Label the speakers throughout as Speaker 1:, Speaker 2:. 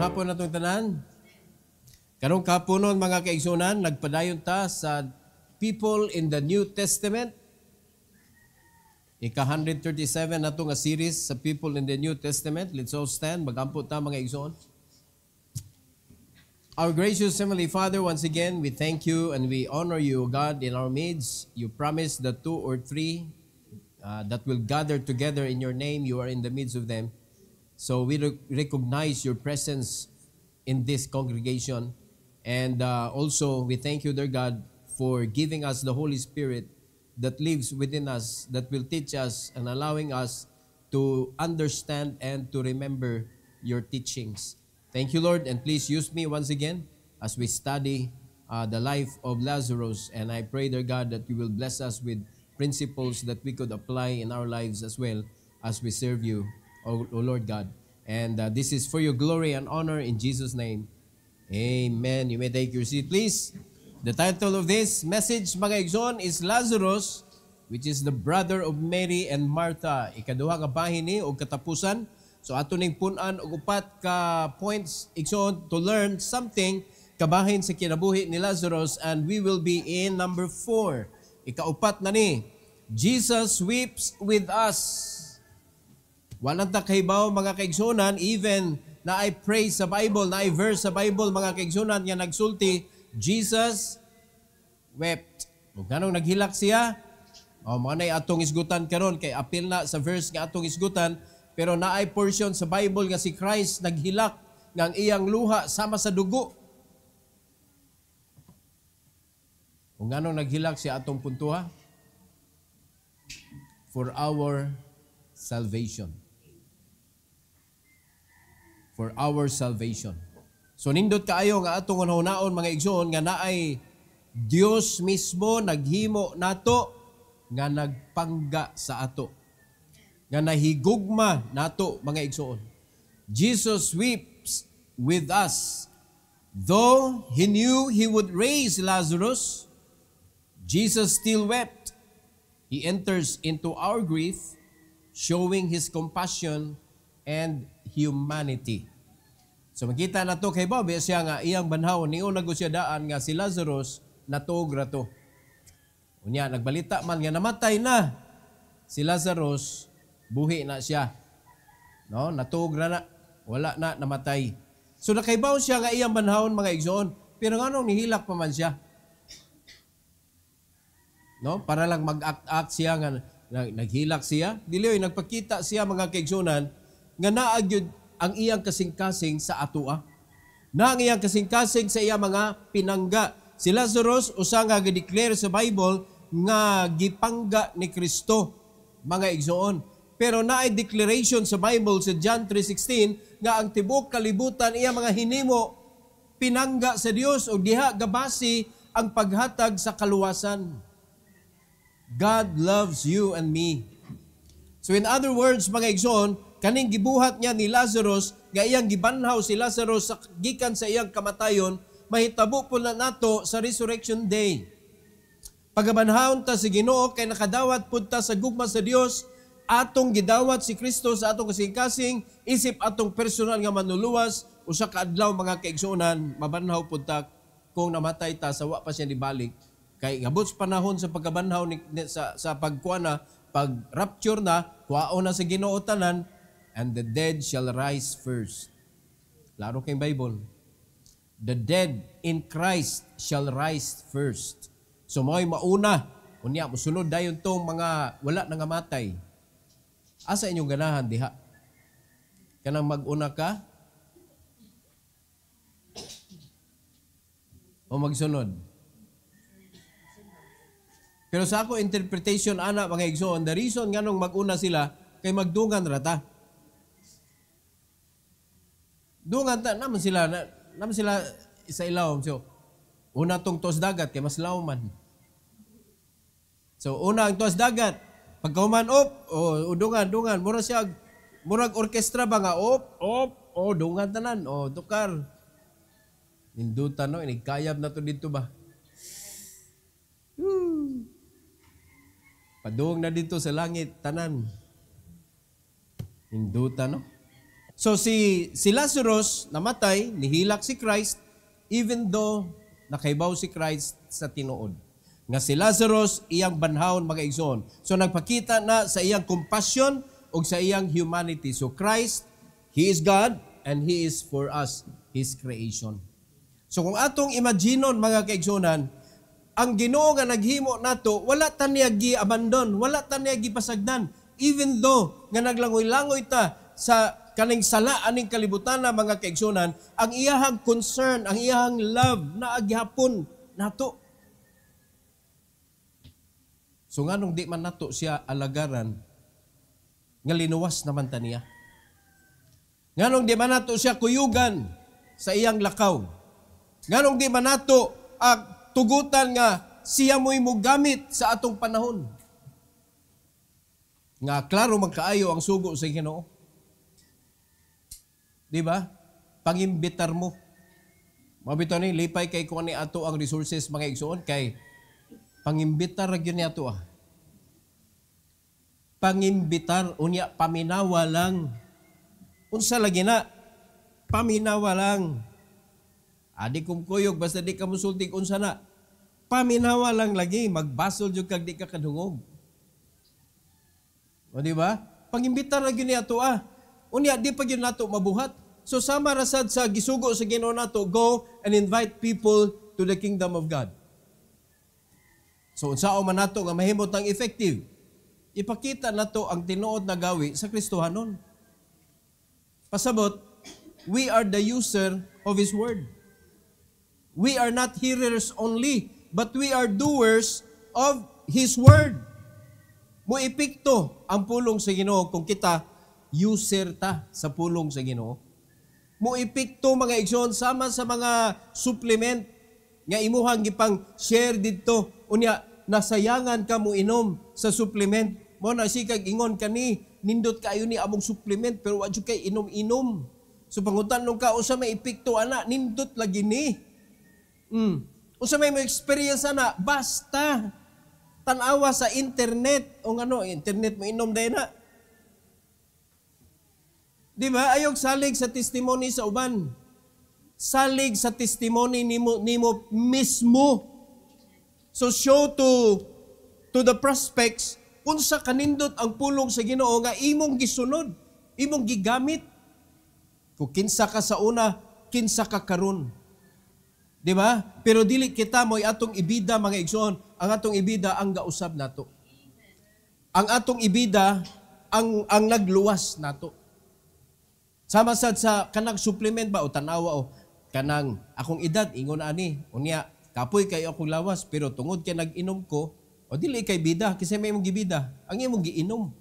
Speaker 1: hapon na itong tanan. Karong kapunon mga kaigsunan, nagpadayon ta sa people in the New Testament. Ika-137 na ito nga series sa people in the New Testament. Let's all stand. Mag-ampot ta mga igsoon. Our gracious Heavenly Father, once again, we thank you and we honor you, God, in our midst. You promised that 2 or 3 that will gather together in your name, you are in the midst of them. So we recognize your presence in this congregation. And also, we thank you, dear God, for giving us the Holy Spirit that lives within us, that will teach us and allowing us to understand and to remember your teachings. Thank you, Lord, and please use me once again as we study the life of Lazarus. And I pray, dear God, that you will bless us with principles that we could apply in our lives as well as we serve you, O Lord God. And this is for your glory and honor in Jesus' name. Amen. You may take your seat, please. The title of this message, mga igsoon, is Lazarus, which is the brother of Mary and Martha. Ikaduha nga bahin ni o katapusan. So ato ning punan og upat ka points igsoon to learn something kabahin sa kinabuhi ni Lazarus, and we will be in number 4. Ikaupat na ni, Jesus weeps with us. Walang takahibaw mga kaigsunan, even na I pray sa Bible, na I verse sa Bible mga kaigsunan nga nagsulti, Jesus wept. Kung ganong naghilak siya, manay atong isgutan karon kay apil na sa verse nga atong isgutan, pero na I portion sa Bible nga si Christ naghilak nga ang iyang luha sama sa dugo. Kung ganong naghilak siya atong puntuha, for our salvation. For our salvation. So nindot kaayo nga atong hunahon mga igsoon nga naay Dios mismo naghimo nato nga nagpangga sa ato. Nga nahigugma nato mga igsoon. Jesus weeps with us. Though he knew he would raise Lazarus, Jesus still wept. He enters into our grief, showing his compassion and humanity. So makita na to kay Bob, siya nga iyang banhaw, niyo siya daan nga si Lazarus natuog rato. Unya, nagbalita man nga namatay na si Lazarus, buhi na siya. No, natuog na, wala na, namatay. So nakaibaw siya nga iyang banhawon mga igsoon, pero nganong nihilak pa man siya? No, para lang mag-act siya nga naghilak siya. Dili nagpakita siya mga kaigsunan nga naagyud ang iyang kasing-kasing sa atua. Na ang iyang kasing-kasing sa iyang mga pinangga. Si Lazarus usa nga gi-declare sa Bible nga gipangga ni Kristo, mga igsoon. Pero naay declaration sa Bible sa John 3:16 nga ang tibok kalibutan iya mga hinimo pinangga sa Dios o diha gabasi ang paghatag sa kaluwasan. God loves you and me. So in other words, mga igsoon, kaning gibuhat niya ni Lazarus, nga iyang gibanhaw si Lazarus sa gikan sa iyang kamatayon, mahitabo po na nato sa resurrection day. Pagabanhawon ta si Ginoo kay nakadawat pud ta sa gugma sa Dios, atong gidawat si Kristo sa atong kasing-kasing, isip atong personal nga manuluwas, usa ka adlaw mga kaigsuonan, mabanhaw pud ta kung namatay ta sa wa pa siya nibalik. Kay ngabot sa panahon sa pagkabanhaw sa pagkuana, pag rapture na, kuwaon na sa Ginoo tanan, and the dead shall rise first. Klaro kay Bible. The dead in Christ shall rise first. So mo'y mauna, unya musunod dayon tong mga wala nang matay. Asa inyong ganahan diha? Kanang mag-una ka o magsunod? Pero sa ako interpretation ana mga igsoon, the reason nganong mag-una sila kay magdungan rata. Dungan ta naman sila sa ilawom. So una tong tos dagat kay mas lawman. So una ang tos dagat, pagkauman o dungan mura siya murag orkestra ba nga dungan tanan tukar. Indutan no inigkayab na to dito ba. Padung na dito sa langit tanan. Indutan no. So si Lazarus namatay, nihilak si Christ, even though nakaibaw si Christ sa tinuod. Nga si Lazarus, iyang banhawon mga igsoon. So nagpakita na sa iyang compassion o sa iyang humanity. So Christ, He is God and He is for us, His creation. So kung atong imaginon mga kaigsonan, ang Ginoo nga naghimo nato, wala ta niya gi-abandon, wala ta niya gipasagdan. Even though nga naglangoy-langoy ta sa kaning sala aning kalibutan na mga kaigsonan, ang iyahang concern, ang iyahang love na aghapon nato. So nganong di man nato siya alagaran, nga linuwas naman ta niya. Nganong di man nato siya kuyugan sa iyang lakaw. Nganong di man nato tugutan nga siya mo'y mugamit sa atong panahon. Nga klaro magkaayo ang sugo sa Ginoo. Di ba? Pangimbitar mo. Mabito ni, lipay kay kung ani ato ang resources mga igsoon, kay pangimbitar yun ni ato Pangimbitar, unya, paminawa lang. Unsa lagi na? Paminawa lang. Adi kumkuyog, basta di ka musultig, unsa na? Paminawa lang lagi, magbasol jud kag di ka kadungog. O di ba? Pangimbitar lagi ni ato Unya, di pa yun nato mabuhat. So sama rasad sa gisugo sa Ginoo nato, go and invite people to the kingdom of God. So unsao man nato nga mahimot ang effective, ipakita nato ang tinuod na gawi sa Kristohanon. Pasabot, we are the user of His word. We are not hearers only, but we are doers of His word. Muipikto ang pulong sa Ginoo kung kita user ta sa pulong sa Ginoo. Muipikto mga igsoon sama sa mga supplement nga imuhang gipang share didto, unya nasayangan ka mo inom sa supplement. Mo na sikag ingon kani, nindot kaayo ni among supplement pero wa jud kay inom-inom. So pangutan-non ka usa may epekto ana, nindot lagi ni. Usa may experience ana, basta tan-awa sa internet o ngano, internet mo inom day na. Di ba? Ayog salig sa testimony sa uban. Salig sa testimony nimo mismo. So show to the prospects unsa kanindot ang pulong sa Ginoo nga imong gisunod, imong gigamit. Kung kinsa ka sa una, kinsa ka karon. Di ba? Pero dili kita mo'y atong ibida mga igsoon. Ang atong ibida ang gausab nato. Ang atong ibida ang nagluwas nato. Sama sad sa kanang supplement ba o tanawa o kanang akong edad ingon ani unya kapoy kayo akong lawas pero tungod kay nag-inom ko o dili kay bida kasi may imong gibida ang imong giinom.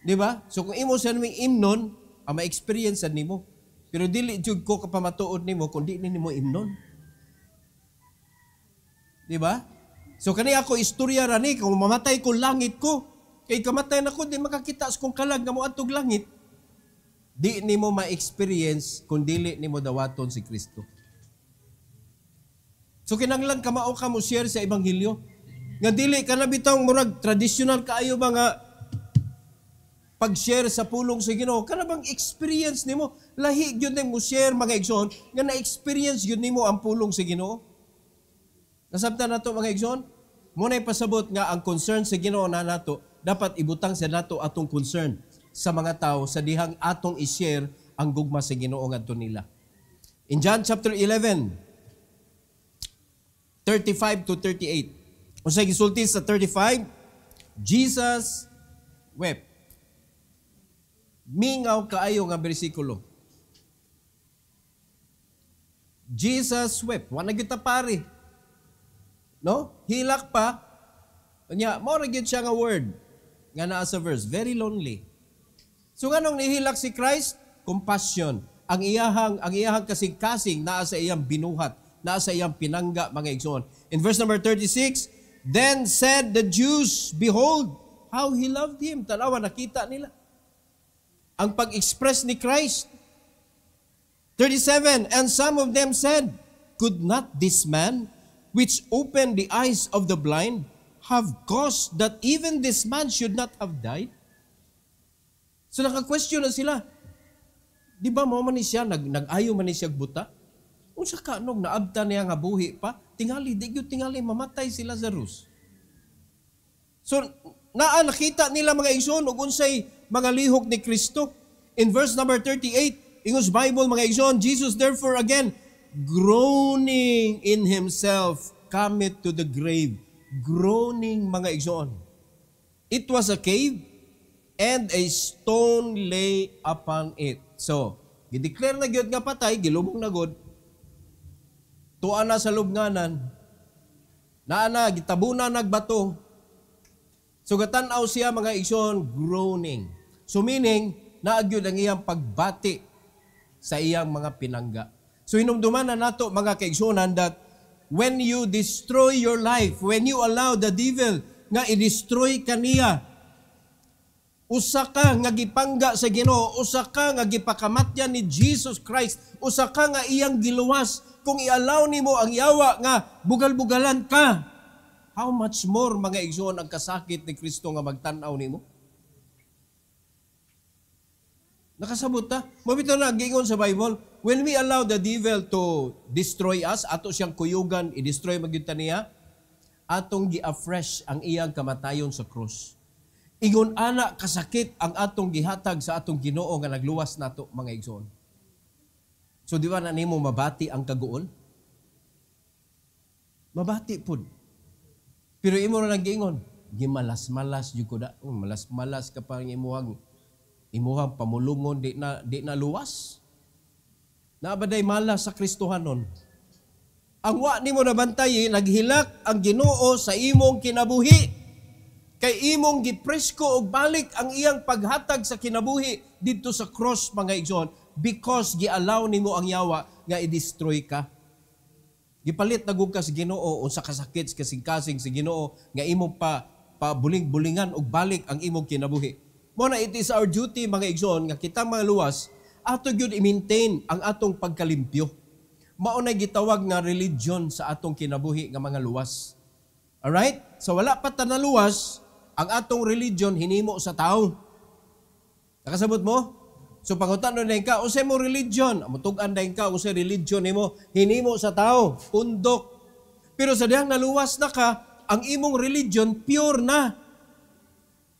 Speaker 1: Di ba? So kung imo sa naming imnon ang ma-experience nimo pero dili jud ko kapamatuod nimo kundi nimo imnon. Di ba? So kani ako istorya ra ni kung mamatay ko langit ko kay kamatay na ko di makakita sa kong kalag nga moadtog langit. Di nimo ma-experience kung dili nimo dawaton si Kristo. So kinahanglan ka mao ka mo share sa ebanghelyo. Nga dili ka na bitong murag traditional kaayo ba nga pag-share sa pulong sa Ginoo. Kana bang experience nimo? Lahi gyud mo share mga igsoon nga na-experience gyud nimo ang pulong sa Ginoo. Nasabtan nato mga igsoon, mo na pasabot nga ang concern sa Ginoo na nato dapat ibutang sa nato atong concern sa mga tao sa dihang atong i-share ang gugma sa Ginoo ngadto nila. In John chapter 11, 35 to 38. Unsay gisulti sa 35? Jesus wept. Mingaw kaayo nga bersikulo. Jesus wept. Wa na gyud ta pare. No? Hilak pa. Nya, mao ra gyud siya nga word nga naa sa verse, very lonely. So nganong nihilak si Christ? Compassion. Ang iyahang kasing-kasing naa sa iyang binuhat, naa sa iyang pinangga mga igsoon. In verse number 36, then said the Jews, behold, how he loved him. Tanawa, nakita nila ang pag-express ni Christ. 37, and some of them said, could not this man, which opened the eyes of the blind, have caused that even this man should not have died? So naka-question na sila, Di ba mo man ni siya, nag-ayo man ni siya buta? Unsa ka nog naabta niya nga buhi pa, tingali, di gyud tingali, mamatay si Lazarus. So, nakita nila mga igsoon, ug unsay mga lihok ni Kristo. In verse number 38, English Bible, mga igsoon, Jesus therefore again, groaning in himself, cometh to the grave. Groaning, mga igsoon. It was a cave, and a stone lay upon it. So, gideclare na gyud nga patay, gilubong na gud. Tuwa na sa lubnganan. Naana, gitabuna nagbato. So, gatan-aw siya, mga igsoon, groaning. So, meaning, naagyod ang iyang pagbati sa iyang mga pinangga. So, hinumduman na nato, mga kaigsunan, that when you destroy your life, when you allow the devil nga i-destroy kaniya, usa ka nga gipangga sa Ginoo, usa ka nga gipakamatyan ni Jesus Christ, usa ka nga iyang giluwas, kung i-allow nimo ang yawa nga bugal-bugalan ka, how much more, mga igsoon, ang kasakit ni Kristo nga magtanaw nimo? Nakasabot ta? Mabito na, gingon sa Bible, when we allow the devil to destroy us, ato siyang kuyugan, i-destroy magyuta niya, atong gi-afresh ang iyang kamatayon sa krus. Ingon ana kasakit ang atong gihatag sa atong Ginoo nga nagluwas nato, mga igsoon. So di ba na nimo mabati ang kaguol? Mabati pud. Pero imo ra nag-ingon, gimalas-malas jud ko da. Malas-malas ka pa ang imuhang pamulungon di na luwas. Naabaday malas sa Kristohanon. Ang wa nimo nabantayi, naghilak ang Ginoo sa imong kinabuhi. Kay imong gipresko og balik ang iyang paghatag sa kinabuhi didto sa cross, mga igsoon, because gi-allow nimo ang yawa nga i-destroy ka. Gipalit na gud ka sa Ginoo unsa kasakit kasing-kasing sa Ginoo nga imong pabuling-bulingan og balik ang imong kinabuhi. Mo na it is our duty, mga igsoon, nga kita mga luwas ato gyud i-maintain ang atong pagkalimpyo. Mao na gitawag nga religion sa atong kinabuhi nga mga luwas. Alright? So wala pa ta naluwas, ang atong religion hinimo sa tao. Nakasabot mo? So pangutana na ka, unsay mo religion? Amutugan na ka, unsay religion nimo? Hinimo sa tao, pundok. Pero sa dihang naluwas na ka, ang imong religion pure na.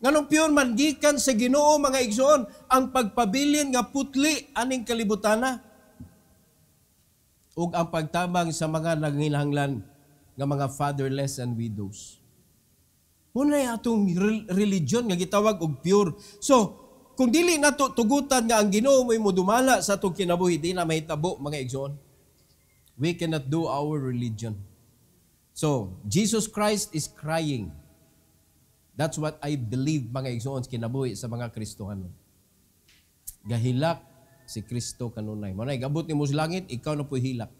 Speaker 1: Nganong pure man gikan sa Ginoo, mga igsoon, ang pagpabilin nga putli aning kalibutana. Ug ang pagtabang sa mga nanginahanglan nga mga fatherless and widows. Muna atong religion nga gitawag og pure. So, kung dili nato tugutan nga ang Ginoo mo'y modumala sa atong kinabuhi, di na mahitabo, mga igsoon. We cannot do our religion. So, Jesus Christ is crying. That's what I believe, mga igsoon, kinabuhi sa mga Kristohanon. Gahilak si Kristo kanunay. Manay, gabot ni mo sa langit, ikaw na po'y hilak.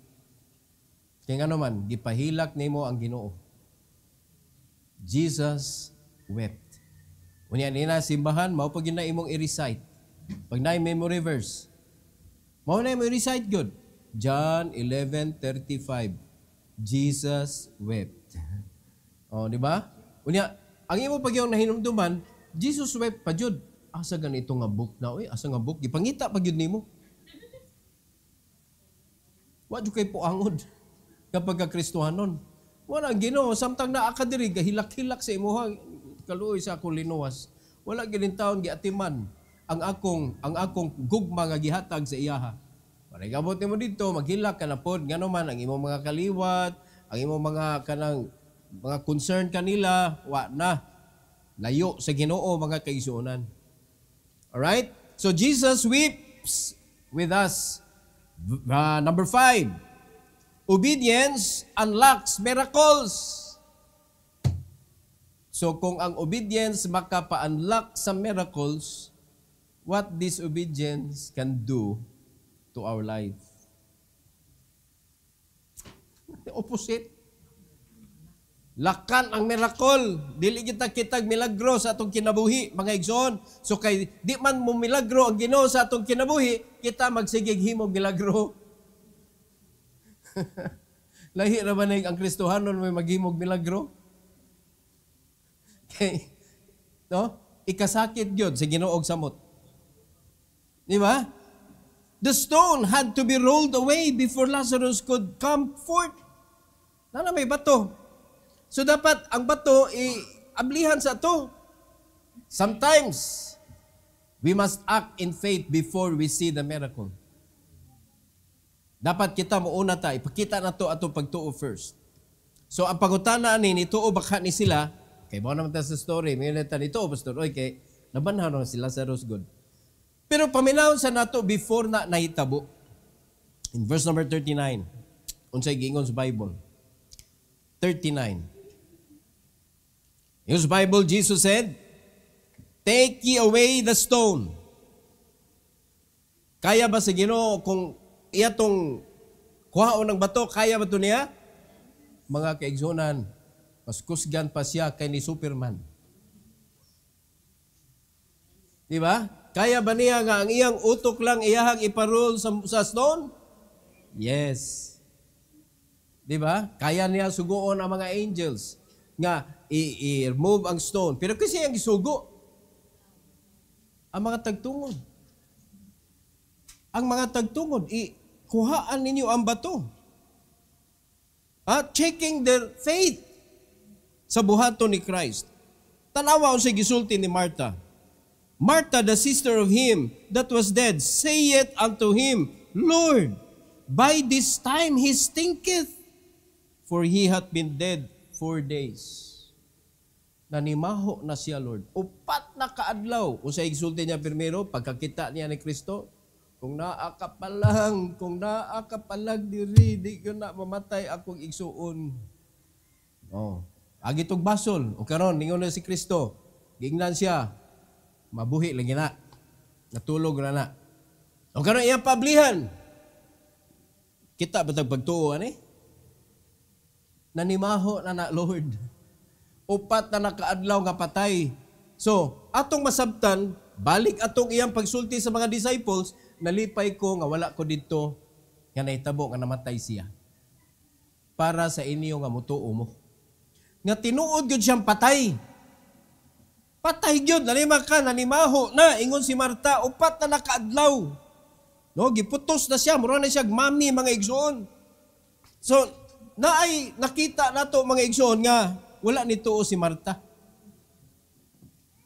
Speaker 1: Kaya nga naman, gipahilak nimo ang Ginoo. Jesus wept. Unya nina simbahan, mao pag na imong i-recite. Pag na memory verse, mao na imong i-recite good. John 11:35. Jesus wept. Oh, di ba? Unya, ang imo pag yung nahinumduman, Jesus wept pa jud. Asa ganito nga book na, oy, asa nga book? Gipangita pa jud nimo. Wa jud kay puangod kapag ka Kristohanon. Wala ang Ginoo, samtang naa ka diri gahilak-hilak sa imuha kaluoy sa akong linuwas. Wala gining taon giatiman ang akong gugma nga gihatag sa iyaha. Para gabot nimo dito, maghilak ka na pod ngano man ang imong mga kaliwat, ang imong mga kanang mga concern kanila, wa na. Layo sa Ginoo, mga kaigsuonan. Alright? So Jesus weeps with us. Number 5. Obedience unlocks miracles. So kung ang obedience makapa-unlock sa miracles, what disobedience can do to our life? The opposite. Lakan ang miracle. Dili kita kitag milagro sa atong kinabuhi, mga igsoon. So kay di man mo milagro ang Ginoo sa atong kinabuhi, kita magsigig himog milagro. Lahi ra man ang Kristohanon may maghimog milagro. Okay. No? Ikasakit gyud sa Ginoo og samot. Di ba? The stone had to be rolled away before Lazarus could come forth. Nana may bato. So dapat ang bato ablihan sa to. Sometimes we must act in faith before we see the miracle. Dapat kita muuna ta ipakita nato ato pagtuo first. So ang pangutana ani nituo baka ni sila kay mo naman ta sa story, may neta nituo pastor oy kay nabanhaw na si Lazarus good. Pero paminawon sa nato before na nahitabo. In verse number 39, unsay giingon sa Bible. 39. In the Bible, Jesus said, "Take ye away the stone." Kaya ba sa Ginoo kung iyatong kuhaon ng bato, kaya ba ito niya? Mga kaigsunan, mas kusgan pa siya kay ni Superman. Di ba? Kaya ba niya nga ang iyang utok lang iyahang iparol sa stone? Yes. Di ba? Kaya niya suguon ang mga angels nga i-remove ang stone. Pero kasi ang isugo, ang mga tagtungod. Ang mga tagtungod, kuhaan ninyo ang bato. Checking their faith sa buhato ni Christ. Tanawa ko sa gisulti ni Martha. Martha, the sister of him that was dead, saith unto him, Lord, by this time he stinketh, for he hath been dead 4 days. Nanimaho na siya, Lord. Upat na kaadlaw. O sa igsulti niya primero, pagkakita niya ni Kristo, kung kung naakapalag diri, di ko na mamatay akong igsuon. Agitog basol. O karon, ningon na si Kristo. Gingnan siya. Mabuhi lagi na. Natulog na. O karon, iyang pablihan. Kita ba pagtuo, Nanimaho na Lord. Upat na nakaadlaw nga patay. So, atong masabtan, balik atong iyang pagsulti sa mga disciples, nalipay ko nga wala ko dito nga nahitabo nga namatay siya. Para sa inyo nga mutuo mo. Nga tinuod gyud siyang patay. Patay gyud, nanimaho na, ingon si Marta, upat na nakaadlaw. No, giputos na siya, mura na siya mami mga igsoon. So, nakita nato mga igsoon nga wala nituo si Marta.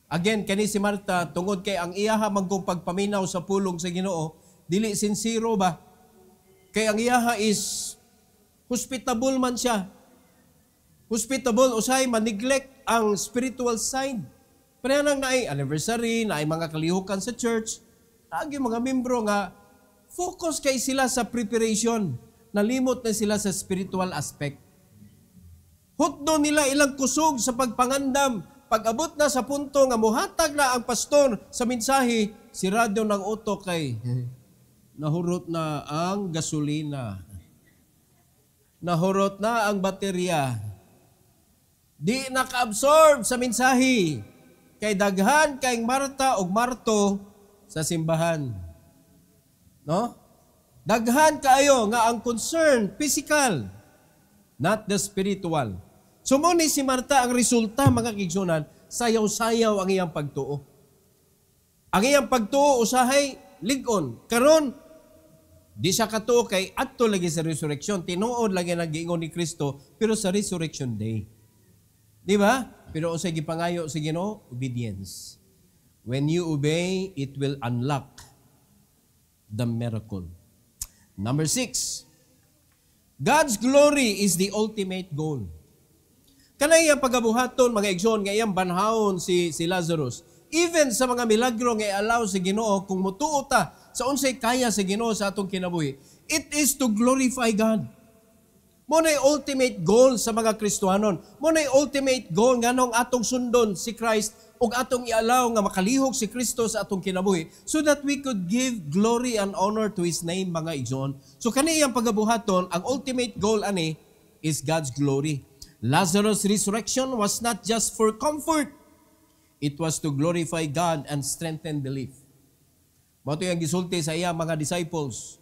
Speaker 1: Again, kani si Marta, tungod kay ang iyaha magkong pagpaminaw sa pulong sa Ginoo, dili sincero ba? Kay ang iyaha is hospitable man siya. Hospitable, usay maneglect ang spiritual side. Pero nang naay anniversary, naay mga kalihukan sa church, lagi mga membro nga, focus kay sila sa preparation. Nalimot na sila sa spiritual aspect. Hutdo nila ilang kusog sa pagpangandam. Pag-abot na sa punto nga muhatag na ang pastor sa mensahe, sirado ng utok kay nahurot na ang gasolina. Nahurot na ang baterya. Di naka-absorb sa mensahe. Kay daghan kay Marta o Marto sa simbahan. No? Daghan kaayo nga ang concern physical, not the spiritual. So mo ni si Marta ang resulta mga kigsunan, sayaw-sayaw ang iyang pagtuo. Ang iyang pagtuo usahay lig-on. Karon di siya katuo kay adto lagi sa resurrection, tinuod lagi nagiingon ni Kristo pero sa resurrection day. Di ba? Pero usay gipangayo sa Ginoo, obedience. When you obey, it will unlock the miracle. Number 6, God's glory is the ultimate goal. Kanay ang pagabuhaton, mga igsoon, nga iyang banhaon si Lazarus. Even sa mga milagro nga allow sa Ginoo, kung mutuo ta sa unsay kaya sa Ginoo sa atong kinabuhi, it is to glorify God. Muna'y ultimate goal sa mga Kristohanon. Muna'y ultimate goal nga nung atong sundon si Christ ug atong i-allow nga makalihok si Kristo sa atong kinabuhi so that we could give glory and honor to His name, mga igsoon. So kaniyang pagabuhaton, ang ultimate goal ani is God's glory. Lazarus' resurrection was not just for comfort. It was to glorify God and strengthen belief. Mato yung gisulti sa iya mga disciples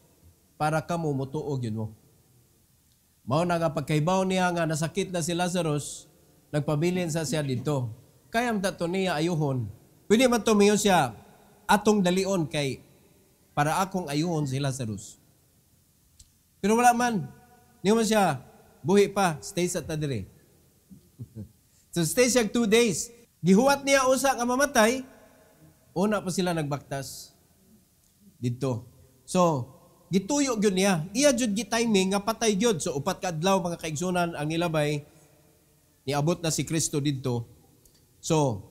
Speaker 1: para kamo mutuog yun mo. Mao na nga pagkaibaw niya nga nasakit na si Lazarus, nagpabilin sa siya dito. Kaya matato niya ayuhon. Pwede man tumiyo siya atong dalion kay para akong ayuhon si Lazarus. Pero wala man. Hindi man siya, buhi pa, stay sa tadire. So stay siya 2 days. Gihuwat niya usa nga mamatay, una pa sila nagbaktas dito. So, gituyo gyud niya. Iya jud gi-timing nga patay gyud. So upat ka adlaw mga kaigsunan ang nilabay niabot na si Kristo didto. So,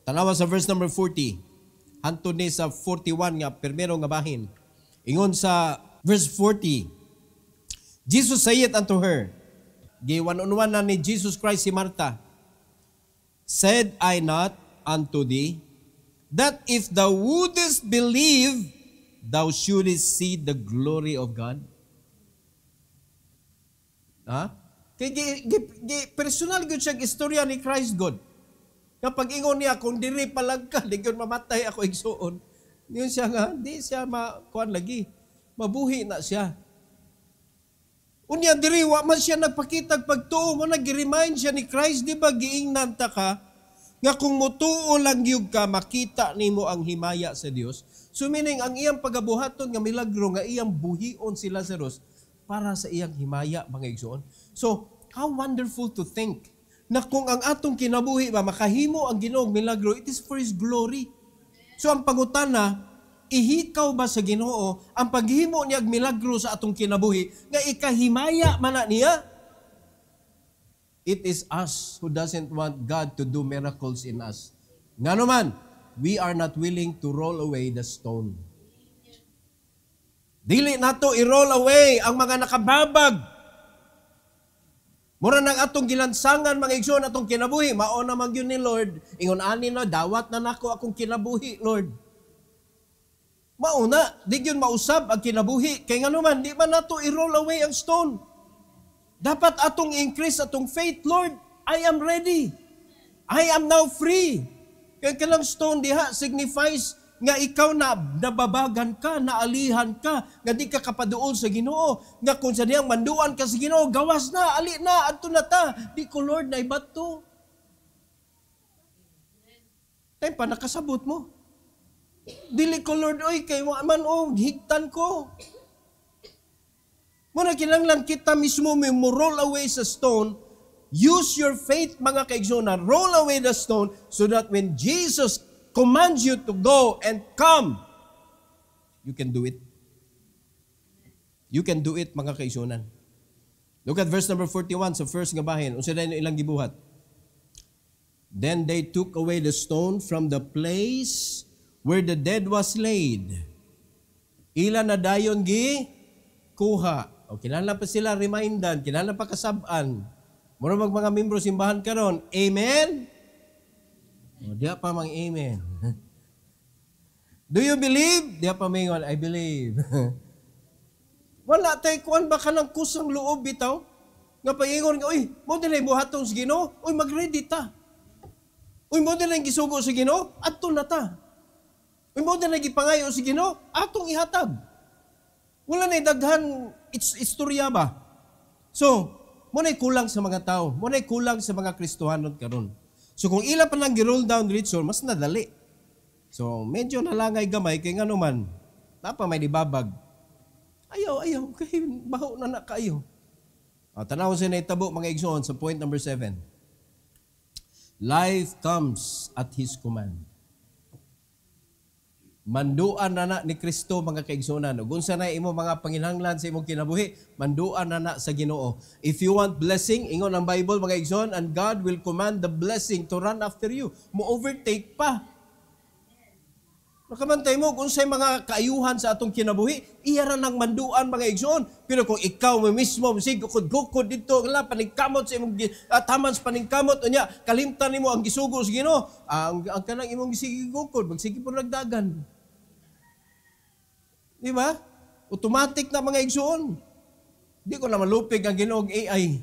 Speaker 1: tanawa sa verse number 40. Hantod ni sa 41 nga primero nga bahin. Ingon sa verse 40. Jesus said unto her, giwan-unwan na ni Jesus Christ si Martha, said I not unto thee, that if thou wouldest believe, thou shouldest see the glory of God? Ha? Kaya personal good siya istorya ni Christ God. Kapag ingon niya, kung diri palag ka, di yun mamatay ako igsuon. Yun siya nga, di siya makuhan lagi. Mabuhi na siya. Unya diri, wa man siya nagpakitag pagtuo mo, nag-remind siya ni Christ, di ba, giingnan ta ka, nga kung mutuo lang yun ka, makita nimo ang himaya sa Dios. So meaning, ang iyang pagabuhaton nga milagro, nga iyang buhion si Lazarus, para sa iyang himaya, mga igsoon. So, how wonderful to think, na kung ang atong kinabuhi ba, makahimo ang Ginoong milagro, it is for His glory. So ang pangutana, ihikaw ba sa Ginoo ang paghimo niya milagro sa atong kinabuhi nga ikahimaya man na niya? It is us who doesn't want God to do miracles in us. Nga naman, we are not willing to roll away the stone. Dili nato i-roll away ang mga nakababag. Mura nang atong gilansangan mga igsoon atong kinabuhi, mao na man gyud ni Lord. Ingon ani na dawat na nako akong kinabuhi, Lord. Mauna, di yun mausab ang kinabuhi. Kaya nga naman, di ba nato i-roll away ang stone? Dapat atong increase atong faith, Lord, I am ready. I am now free. Kaya kalang stone diha signifies nga ikaw na nababagan ka, naalihan ka, nga di ka kapaduol sa Ginoo. Nga kung sa diyang manduan ka sa Ginoo, gawas na, ali na, adto na ta. Di ko, Lord, na ibato. Tayo pa, nakasabot mo. Dili ko, Lord, oy, kay man higtan ko. Muna kinanglan kita mismo mo roll away sa stone. Use your faith, mga kaigsoon, roll away the stone so that when Jesus commands you to go and come, you can do it. You can do it, mga kaigsunan. Look at verse number 41 sa first nga bahin. Unsa dayon ilang gibuhat? Then they took away the stone from the place where the dead was laid. Ila na dayon gi kuha. O kinahanglan pa sila remindan, kinahanglan pa kasab-an. Mura mga membro simbahan karon. Amen. O diya pa mang amen. Do you believe? Diya pa mingon, I believe. Wala tay kuan ba kanang kusang loob bitaw? Nga paingon nga, uy, mo dinay buhaton sa Ginoo, uy mag-ready ta. Uy mo dinay gisugo sa Ginoo, adto na ta. Uy mo dinay gipangayo sa Ginoo, atong ihatag. Wala na daghan istorya ba? So, muna'y kulang sa mga tao. Muna'y kulang sa mga Kristohanon karon. So, kung ila pa lang gi-roll down ritual, mas nadali. So, medyo nalangay gamay, kaya nga naman, napa may dibabag. Ayaw, kaya baho na kayo. Tanaw sa naitabo, mga igsoon, sa point number 7. Life comes at His command. Manduan na ni Kristo, mga kaigsunan. Kung sa na imo mga panginahanglan sa imong kinabuhi, manduan na sa Ginoo. If you want blessing, ingon ang Bible, mga igsoon, and God will command the blessing to run after you. Mo-overtake pa. Nakamantay mo, kung sa mga kaayuhan sa atong kinabuhi, iyara ng manduan, mga igsoon. Pero kung ikaw mismo, gukod-gukod dito, paningkamot sa imong taman sa paningkamot, unya, kalimtan nimo ang gisugo sa Ginoo, ang kanang imong gisigigukod, magsige po nagdagan. Di ba? Automatic na mga igsoon. Di ko na malupig ang Ginoo AI.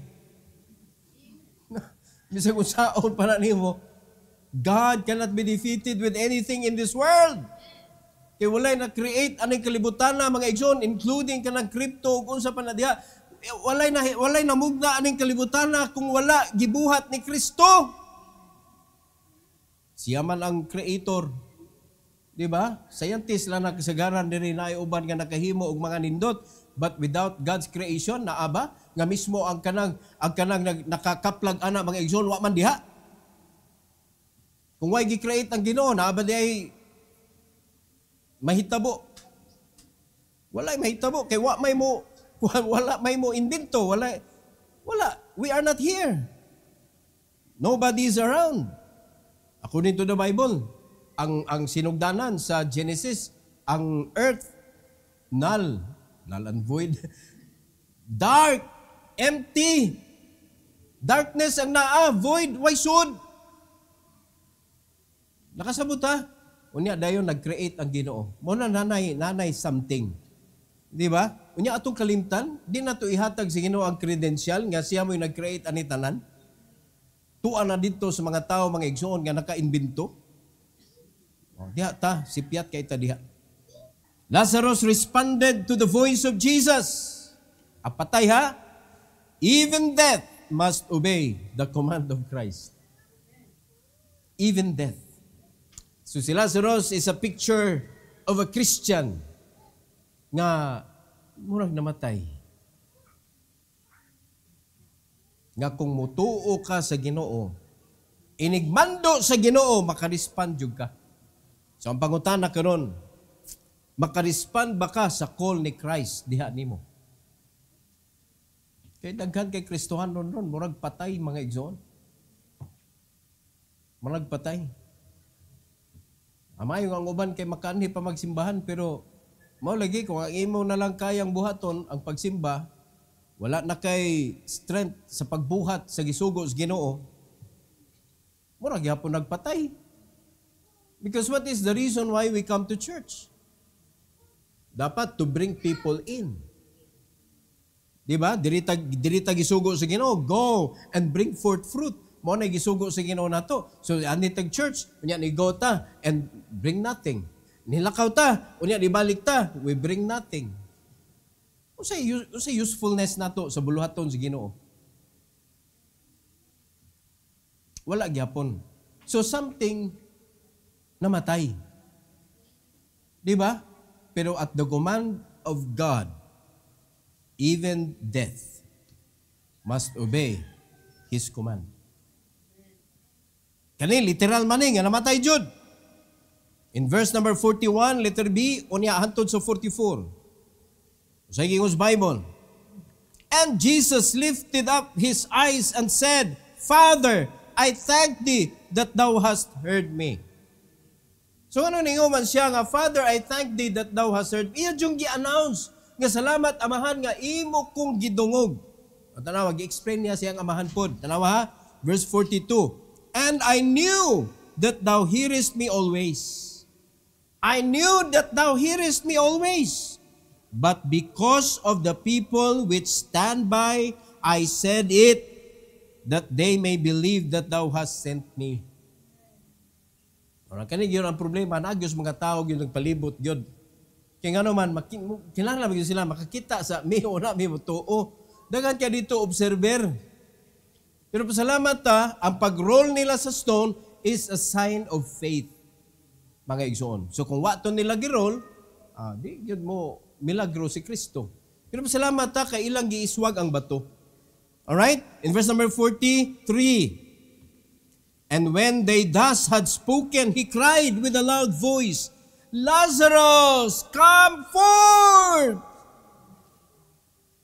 Speaker 1: Bisag kung saon pa na nimo, God cannot be defeated with anything in this world. Kaya walay na-create anong kalibutan na mga igsoon, including kanang crypto, kung sa panadiha, walay na mugna anong kalibutan na kung wala gibuhat ni Kristo. Siya man ang creator. Di ba? Scientist lang nakasagaran diri na uban nga nakahimo og mga nindot, but without God's creation na aba nga mismo ang kanang nakakaplag ana mga igsoon wa man diha. Kung way gi-create ang Ginoo na aba diay mahitabo. Wala mahitabo kay wa may mo invento, wala. We are not here. Nobody is around. According to the Bible, ang sinugdanan sa Genesis, ang earth, null and void, dark, empty, darkness ang naa, void, why should? Nakasabot ha? Unya dayon nag-create ang Ginoo. Muna nanay something. Di ba? Unya atong kalimtan, di na to ihatag sa Ginoo ang credential nga siya mo'y nag-create ani tanan. Tuan na dito sa mga tao, mga igsoon nga naka-invento. Diha ta, sipyat kay ta diha. Lazarus responded to the voice of Jesus. Apatay ha? Even death must obey the command of Christ. Even death. So si Lazarus is a picture of a Christian nga murag namatay. Nga kung mutuo ka sa Ginoo, inigmando sa Ginoo, makarispand jud ka. So ang pangutana karon, makarispand ba ka sa call ni Christ diha nimo? Kay daghan kay Kristohan ron murag patay mga igsoon. Murag patay. Amayo ang uban kay makanhi pa magsimbahan pero mao lagi kung ang imo na lang kayang buhaton ang pagsimba, wala na kay strength sa pagbuhat sa gisugo sa Ginoo. Murag gyapon nagpatay. Because what is the reason why we come to church? Dapat to bring people in. Diba? Dirita gisugo sa Ginoo, go and bring forth fruit. Mo na gisugo sa Ginoo nato. So anitag church, unya ni go ta and bring nothing. Nilakaw ta, unya ibalik ta, we bring nothing. Usay usefulness nato sa buluhaton sa Ginoo. Wala gyapon. So something namatay. Di ba? Pero at the command of God, even death must obey His command. Kani literal maning nga namatay jud. In verse number 41, letter B, unya hantod sa 44. Sa Gingos Bible. And Jesus lifted up His eyes and said, Father, I thank Thee that Thou hast heard me. So ano ninguman siya nga, Father, I thank Thee that Thou hast heard me. Iya yung gi-announce nga salamat amahan nga imo kong gidungog. O tanawa, gi-explain niya siyang amahan pod. Tanawa ha? Verse 42. And I knew that Thou hearest me always. I knew that Thou hearest me always. But because of the people which stand by, I said it, that they may believe that Thou hast sent me. Ora kani gyud ang problema nagyos mga tao gyud nagpalibot gyud. Kay ngano man kinahanglan gyud sila makakita sa miho na mi tuo. Dagan kay dito observer. Pero pasalamat ta, ang pag-roll nila sa stone is a sign of faith. Mga igsoon. So kung waton nila gi-roll, di gyud mo milagro si Kristo. Pero pasalamat ta kay ilang giiswag ang bato. All right? In verse number 43. And when they thus had spoken, he cried with a loud voice, Lazarus, come forth!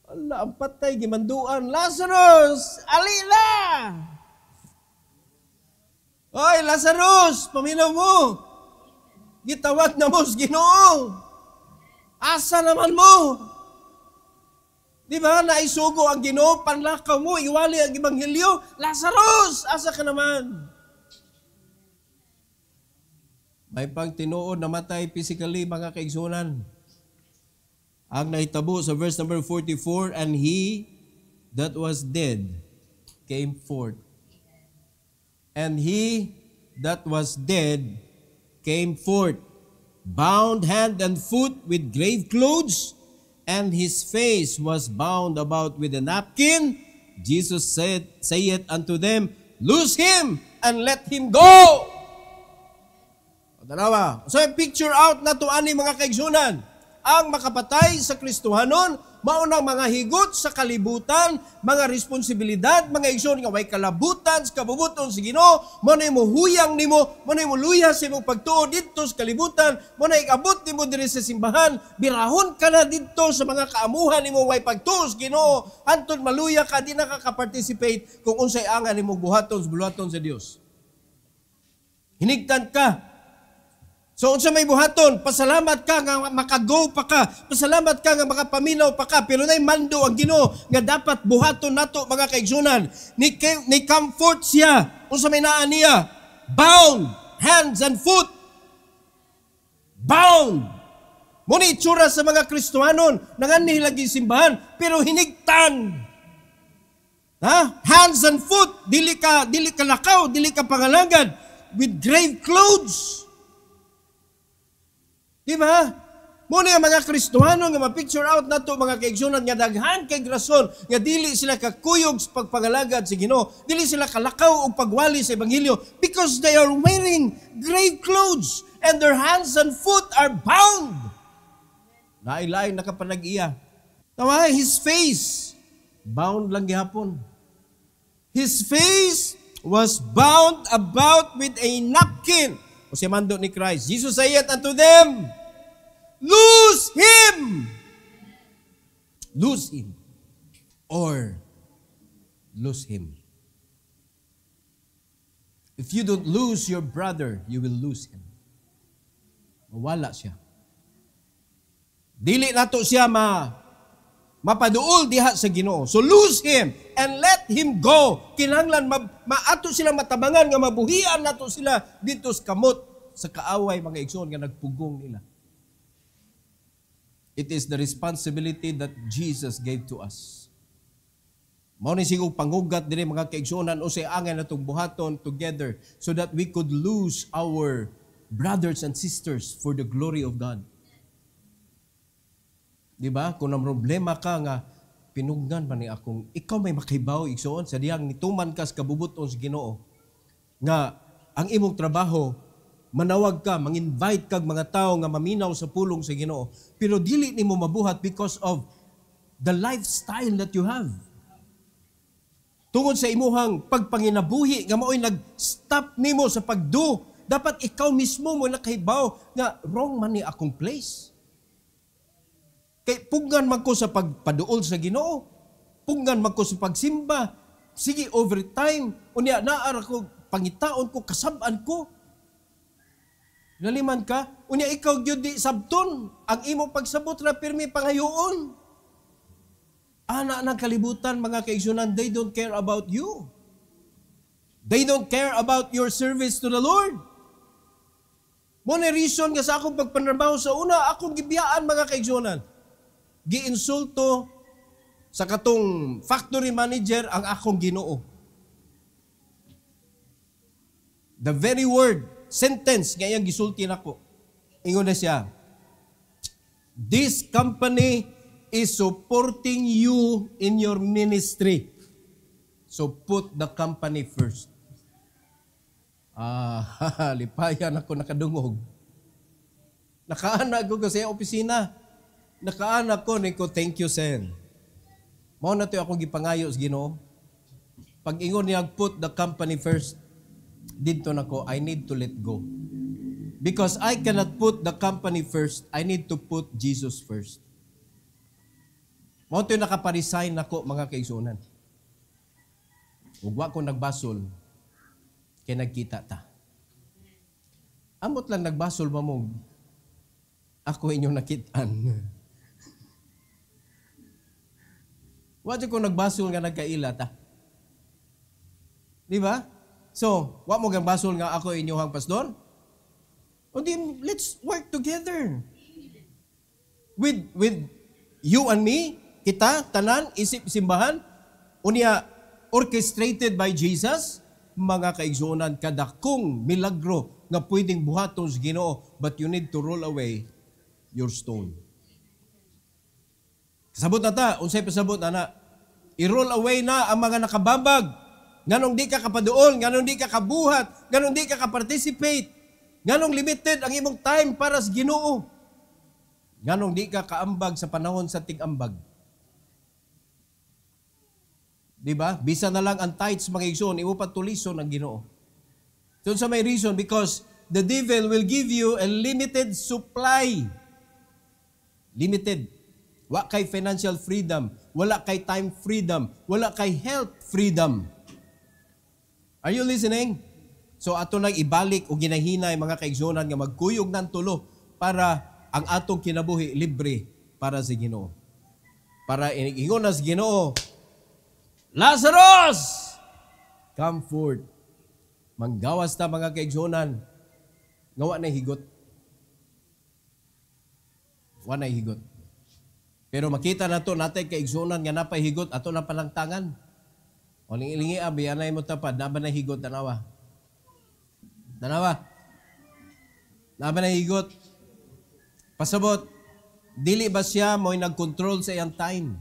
Speaker 1: Ala, ang patay, gimanduan, Lazarus, alila! Oy, Lazarus, paminaw mo! Gitawag na mo sa Ginoo! Asa naman mo? Di ba, naisugo ang Ginoo, panlakaw mo, iwali ang Ebanghelyo, Lazarus, asa ka naman? May pang tinuod namatay physically mga kaigsunan. Ang nahitabo sa verse number 44, and he that was dead came forth. And he that was dead came forth, bound hand and foot with grave clothes, and his face was bound about with a napkin. Jesus saith unto them, Loose him and let him go. Tanawa. So, picture out na to ani mga kaigsunan. Ang makapatay sa Kristohanon, maunang mga higot sa kalibutan, mga responsibilidad, mga igsoon nga way kalabutan, sa kabubuton sa Ginoo, mo na mo huyang nimo, mo na mo luya sa imong pagtuo dito sa kalibutan, mo na ikabot nimo diri sa simbahan, birahon ka na dito sa mga kaamuhan nimo way pagtuo sa Ginoo, antud maluya ka di nakaka-participate kung unsay angan nimo buhaton sa buluhaton sa Dios. Hinigtan ka. So, unsa may buhaton, pasalamat ka nga makago pa ka, pasalamat ka nga makapaminaw pa ka, pero na'y mando ang Ginoo nga dapat buhaton nato mga kaigsunan. Ni comfort siya, unsa may naa niya, bound, hands and foot. Bound. Muna itsura sa mga Kristohanon, nanganhi lagi simbahan, pero hinigtan. Ha? Hands and foot, dili ka lakaw, dili ka pangalangad, with grave clothes. Di ba? Muna yung mga Kristohano nga ma-picture out na to mga kaigsunan nga daghan kay grason nga dili sila kakuyog sa pagpangalagad sa Ginoo, dili sila kalakaw o pagwali sa Ebanghelyo because they are wearing grave clothes and their hands and foot are bound. Lain-lain nakapanag-iya. Tawa, his face, bound lang gihapon. His face was bound about with a napkin. O siya mando ni Christ. Jesus said unto them, loose him! Loose him. Or lose him. If you don't lose your brother, you will lose him. Mawala siya. Dili nato siya mapaduol diha sa Ginoo. So lose him and let him go. Kinahanglan maato sila matabangan nga mabuhian nato sila dito sa kamot sa kaaway mga igsoon nga nagpugong nila. It is the responsibility that Jesus gave to us. Mao ni sigong panghugat diri mga kaigsuonan o say angay natong buhaton together so that we could lose our brothers and sisters for the glory of God. Di ba? Kung ang problema ka nga, pinugnan man ni akong, ikaw may makibaw, igsoon, sa diyang nituman ka sa kabubuton sa Ginoo, nga ang imong trabaho, manawag ka, mang-invite kag mga tao nga maminaw sa pulong sa Ginoo, pero dili nimo mabuhat because of the lifestyle that you have. Tungod sa imuhang pagpanginabuhi, nga mao'y nag-stop nimo sa pagdo, dapat ikaw mismo mo nakahibaw nga wrong man ni akong place. Kay pugnan man ko sa pagpaduol sa Ginoo. Pugnan man ko sa pagsimba. Sige, over time, unya naara ko, pangitaon ko, kasab-an ko. Naliman ka, unya ikaw gyud di sabton, ang imong pagsabot na pirmi pangayoon. Ana ng kalibutan, mga kaigsunan, they don't care about you. They don't care about your service to the Lord. Muna reason nga sa akong pagpanrabaho sa una, akong gibiyaan mga kaigsunan. Giinsulto sa katong factory manager ang akong Ginoo. The very word, sentence, ngayang gisulti nako. Ingon na siya, this company is supporting you in your ministry. So put the company first. Lipayan ako nakadungog. Nakaanag ko sa opisina. Nakaanak ko, niko, thank you, Sen. Mao na ito akong gipangayo sa Ginoo. Pag ingon niya, put the company first, dito na ko, I need to let go. Because I cannot put the company first, I need to put Jesus first. Mao ito nakaparisign ako, mga kaigsunan. Ugwa ko nagbasol, kaya nagkita ta. Amot lang nagbasol mamong, ako inyong nakitaan. Wala ko nagbasol nga nagkaila ta. Di ba? So, wala mo gang basol nga ako inyong pastor? O di, let's work together. With you and me, kita, tanan, isip, simbahan, unya, orchestrated by Jesus, mga kaigsunan, kadakong milagro nga pwedeng buhaton sa Ginoo, but you need to roll away your stone. Kasabot na ta, unsay pasabot na i-roll away na ang mga nakababag, nganong di ka kapaduol, nganong di ka kabuhat, nganong di ka kaparticipate. Nganong limited ang imong time para sa Ginoo? Nganong di ka kaambag sa panahon sa tig-ambag? Di ba? Bisa na lang ang tithes mga igsoon, imo patulison ang Ginoo. Doon sa may reason, because the devil will give you a limited supply. Limited. Wa kay financial freedom, wala kay time freedom, wala kay health freedom. Are you listening? So ato nang ibalik o ginahinay mga kaigsonan nga magkuyog ng tulo para ang atong kinabuhi libre para sa Ginoo. Para ingon na sa Ginoo, Lazarus! Come forth. Manggawas ta mga kaigsonan. Ngawa na higot. Wa na higot. Pero makita na to natay kaigsonan nga napay higot ato na palangtangan. O lingi abi anay mo tapad na ba na higot tanawa. Tanawa. Na ba na higot? Pasabot, dili ba siya mo'y nag-control sa iyang time?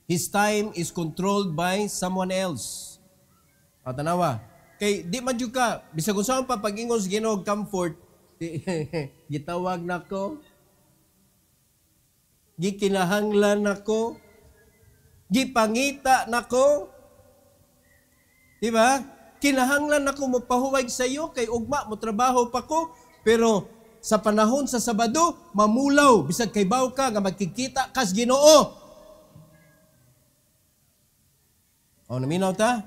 Speaker 1: His time is controlled by someone else. O tanawa. Kay di man jud ka bisag unsa pa pag-ingon sa Ginoo comfort gitawag nako. Gikinahanglan nako. Gipangita nako. Di ba? Kinahanglan nako mo pahuwag sa iyo kay ugma mo trabaho pa ko pero sa panahon sa Sabado mamulaw bisag kay baw ka nga magkikita kas Ginoo. O naminaw ta?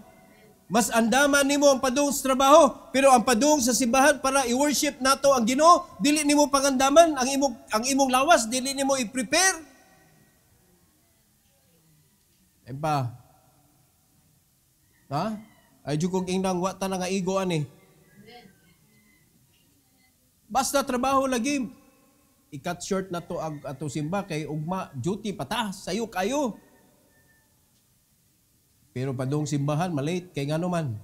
Speaker 1: Mas andaman nimo ang padung sa trabaho, pero ang padung sa simbahan para i-worship nato ang Ginoo, dili nimo pangandaman ang imong lawas, dili nimo i-prepare. Empa. Ha? Ay jukog ingdang wa ta na nga igo ani. Basta trabaho lagi. I-cut short na to ang ato simba kay ugma duty pata sayo kayo. Pero padung simbahan, malate, kay nga naman.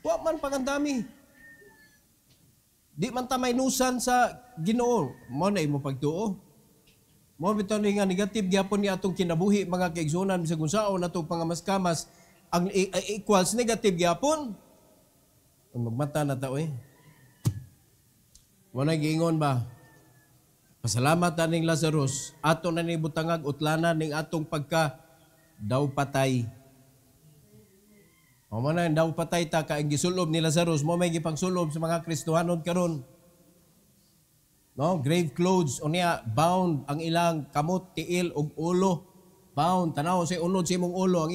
Speaker 1: Wa man pangandami. Di man ta may nusan sa Ginoo. Mo na imo pagtuo. Mo bitaw ni nga negative gyapon ni atong kinabuhi mga kaigsunan bisag unsaon natong pangamas-kamas ang equals negative gyapon. Magmata na ta oy. Wala giingon ba? Pasalamat aning Lazarus, ato na ni butangag utlanan ning atong pagka daw patay. O man daw patay ta ka ang gisulob ni Lazarus, mo may gipangsulob sa mga Kristohanon karon. No, grave clothes unya bound ang ilang kamot, tiil ug ulo. Bound tanaw sa unod sa imong ulo ang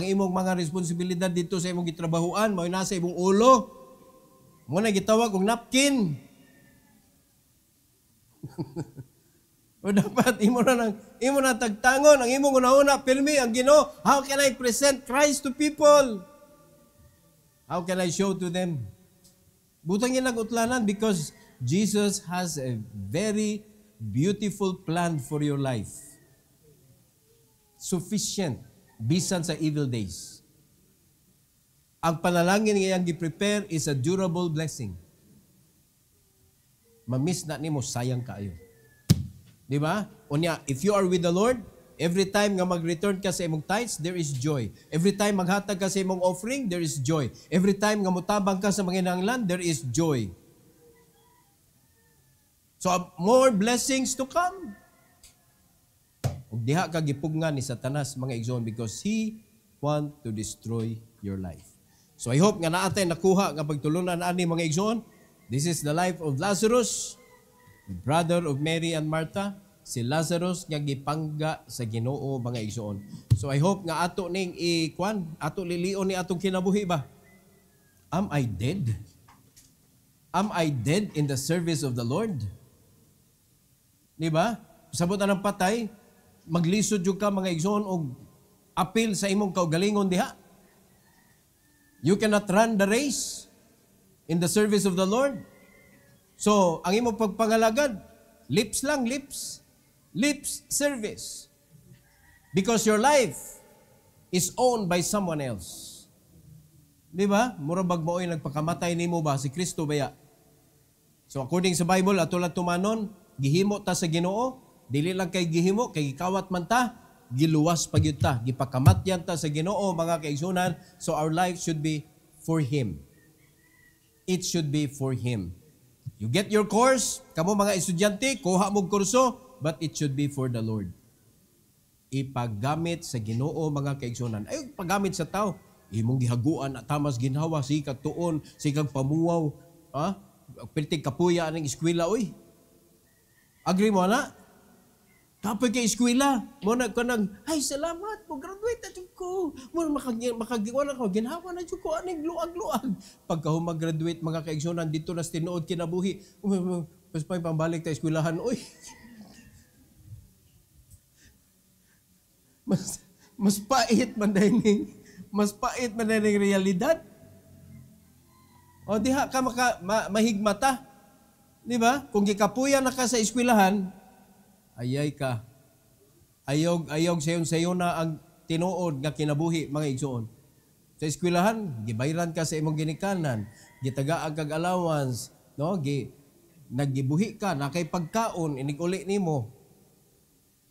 Speaker 1: imong mga responsibilidad dito sa imong gitrabahuan mao nasa imong ulo. Mo na gitawag og napkin. O dapat imo na tagtangon ang imong una-una pirmi ang Ginoo. How can I present Christ to people? How can I show to them? Butang yung nag-utlanan because Jesus has a very beautiful plan for your life. Sufficient, bisan sa evil days. Ang panalangin nga iyang gi-prepare is a durable blessing. Mamiss na nimo, sayang kaayo. Di ba? Unya, if you are with the Lord, every time nga mag-return ka sa imong tithes, there is joy. Every time maghatag ka sa imong offering, there is joy. Every time nga mutabang ka sa mga hinahanglan, there is joy. So, more blessings to come. Ug diha ka gipugngan ni Satanas mga igsoon because he want to destroy your life. So, I hope nga naatay nakuha nga pagtulunan ani mga igsoon. This is the life of Lazarus, the brother of Mary and Martha. Si Lazarus nga gipangga sa Ginoo mga igsoon. So I hope nga ato ning ato lilion ni atong kinabuhi ba? Am I dead? Am I dead in the service of the Lord? Di ba? Sabot na ng patay, maglisod jud ka mga igsoon og apil sa imong kaugalingon diha. You cannot run the race in the service of the Lord. So, ang imong pagpangalagad, lips lang, lips. Lips service. Because your life is owned by someone else. Di ba? Murabag mo ay nagpakamatay nimo ba? Si Kristo baya? So according sa Bible, ato lang tumanon, gihimo ta sa Ginoo, dili lang kay gihimo, kay gikawat man ta, giluwas pa gyud ta, gipakamatyan ta sa Ginoo mga kaigsunan. So our life should be for Him. It should be for Him. You get your course, kamo mga estudyante, kuha mong kurso, but it should be for the Lord. Ipagamit sa Ginoo mga kaigsunan. Ay, paggamit sa tao. Imong gihaguan at tamas ginhawa, sikag tuon, sikag pamuwaw, piltig kapuya ng eskwela, oy. Agree mo na? Kapoy kay eskwela, mo na ko nang, ay salamat, mo graduate na ko. Mo makagiwala ko, ginhawa na ko, aning luag-luag. Pagka mag-graduate mga kaigsunan, dito na tinuod kinabuhi, mas may pambalik ta eskwelahan, oy. Mas pait man dahil realidad. O diha ka mahigmata. Di ba? Kung gikapuya na ka sa eskwelahan, ayay ka. Ayog sayon na ang tinuod nga kinabuhi mga igsoon. Sa eskwelahan, gibayran ka sa imong ginikanan, gitagaan kag allowance, no? Naggibuhi ka, nakay pagkaon, inig-uli nimo.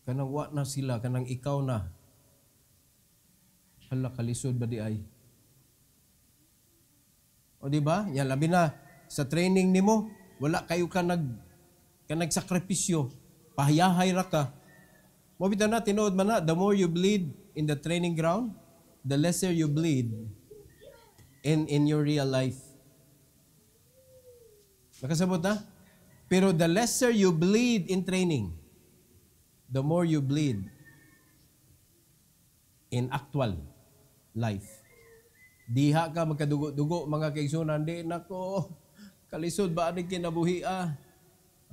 Speaker 1: Kanang wa na sila, kanang ikaw na. Hala, kalisod ba di ay? O di ba? Yan, labi na, sa training nimo, wala kayo ka nagsakripisyo. Pahayahay ra ka. Mabita na, tinood man na, the more you bleed in the training ground, the lesser you bleed in your real life. Nakasabot na? Pero the lesser you bleed in training, the more you bleed in actual life. Diha ka magkadugo-dugo mga kaigsunan, di nako, kalisod ba aning kinabuhi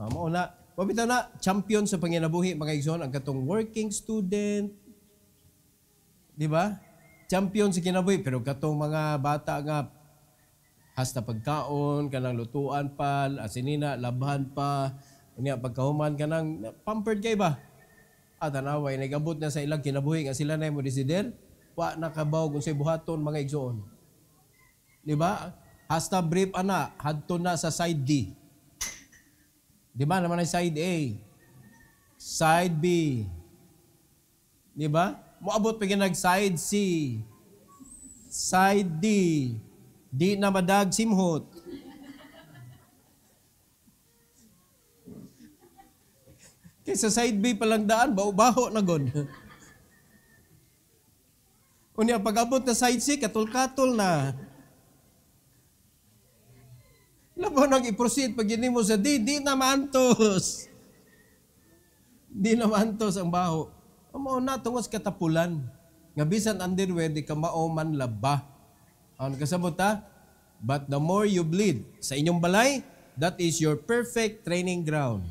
Speaker 1: mao na. Mabita na, champion sa panginabuhi mga kaigsunan, ang katong working student. Di ba? Champion sa kinabuhi, pero katong mga bata nga hasta pagkaon, kanang lutuan pa, asinina, labhan pa, unya pagkahuman kanang pampered kay ba? Tanaway, nagabot na sa ilang kinabuhi nga sila na mo desider, wa nakabaw kung sa buhaton mga igsoon. Di ba? Hasta brief ana, hadto na sa side D. Di ba naman ay side A? Side B. Di ba? Moabot pa nag-side C. Side D. Di na madag simhot. Kaysa side B palang daan, baho na gon. Unya pag-abot na side C, katol-katol na. Labo nang i-proceed pag yun mo sa D, di na maantos. Di na maantos ang baho. Mao na tungos katapulan. Nga bisan underwear, di ka maoman laba. Ano kasabot ha? But the more you bleed sa inyong balay, that is your perfect training ground.